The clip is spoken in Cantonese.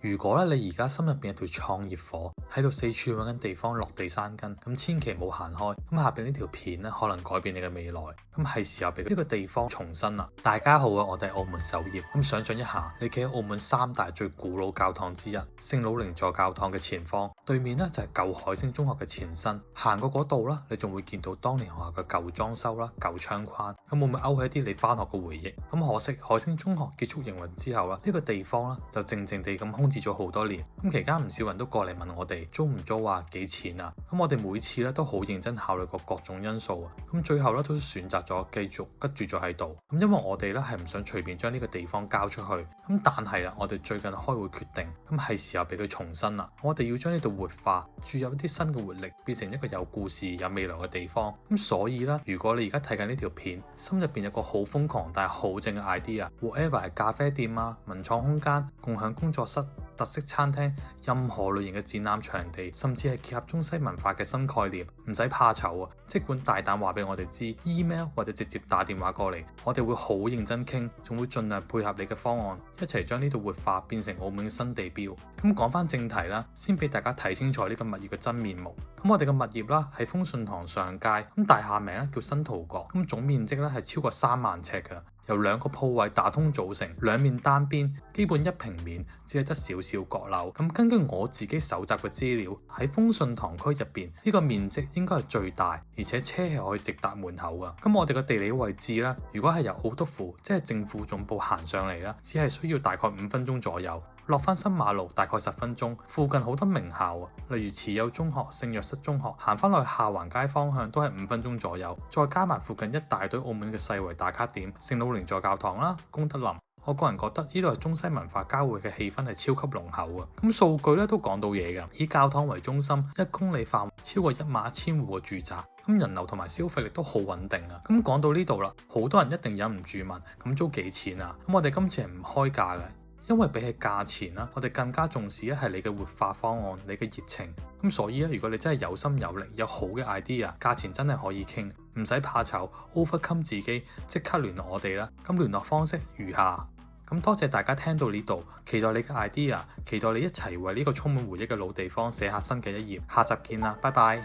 如果咧你而家心入邊有條創業火喺度四處揾緊地方落地生根，咁千祈冇行開。咁下邊呢條片咧可能改變你嘅未來，咁係時候俾呢個地方重生啦。大家好啊，我哋係澳門首頁。咁想象一下，你企喺澳門三大最古老教堂之一聖老靈座教堂嘅前方，對面咧就係舊海星中學嘅前身。行過嗰度啦，你仲會見到當年學校嘅舊裝修啦、舊窗框。咁會唔會勾起一啲你翻學嘅回憶？咁可惜海星中學結束營運之後啦，呢個地方啦就靜靜地咁空置咗好多年。咁期間唔少人都過嚟問我哋租唔租啊，幾錢啊？咁我哋每次咧都好認真考慮過各種因素啊。咁最後咧都選擇咗繼續吉住咗喺度。咁因為我哋咧係唔想隨便將呢個地方交出去。咁但係啦，我哋最近開會決定，咁係時候俾佢重生啦。我哋要將呢度活化，注入一啲新嘅活力，變成一個有故事、有未來嘅地方。咁所以咧，如果你而家睇緊呢條片，心入邊有個好瘋狂但係好正嘅 idea，whatever 係咖啡店啊、文創空間、共享工作室、特色餐廳，任何類型嘅展覽場地，甚至係結合中西文化嘅新概念，唔使怕醜啊！即管大膽話俾我哋知 ，email 或者直接打電話過嚟，我哋會好認真傾，仲會盡量配合你嘅方案，一齊將呢度活化，變成澳門嘅新地標。咁講翻正題啦，先俾大家睇清楚呢個物業嘅真面目。咁我哋嘅物業啦喺豐順堂上街，咁大廈名咧叫新桃角，咁總面積咧係超過3萬尺嘅。由兩個鋪位打通組成，兩面單邊，基本1平面，只係得少少閣樓。咁根據我自己搜集嘅資料，喺豐順堂區入邊，呢個面積應該係最大，而且車係可以直達門口噶。咁我哋嘅地理位置啦，如果係由澳督府，即係政府總部行上嚟啦，只係需要大概5分鐘左右。落翻新馬路大概10分鐘，附近好多名校啊，例如慈幼中學、聖若瑟中學，行翻落去下環街方向都係5分鐘左右，再加埋附近一大堆澳門嘅世遺打卡點，聖老靈座教堂啦、功德林。我個人覺得呢度係中西文化交匯嘅氣氛係超級濃厚啊！咁數據咧都講到嘢㗎，以教堂為中心，1公里範圍超過11000戶嘅住宅，咁人流同埋消費力都好穩定啊！咁講到呢度啦，好多人一定忍唔住問，咁租幾錢啊？咁我哋今次係唔開價嘅。因為比起價錢啦，我哋更加重視咧係你嘅活化方案，你嘅熱情。咁所以咧，如果你真係有心有力，有好嘅 idea， 價錢真係可以傾，唔使怕醜 overcome 自己，即刻聯絡我哋啦。咁聯絡方式如下。咁多謝大家聽到呢度，期待你嘅 idea， 期待你一齊為呢個充滿回憶嘅老地方寫下新嘅一頁。下集見啦，拜拜。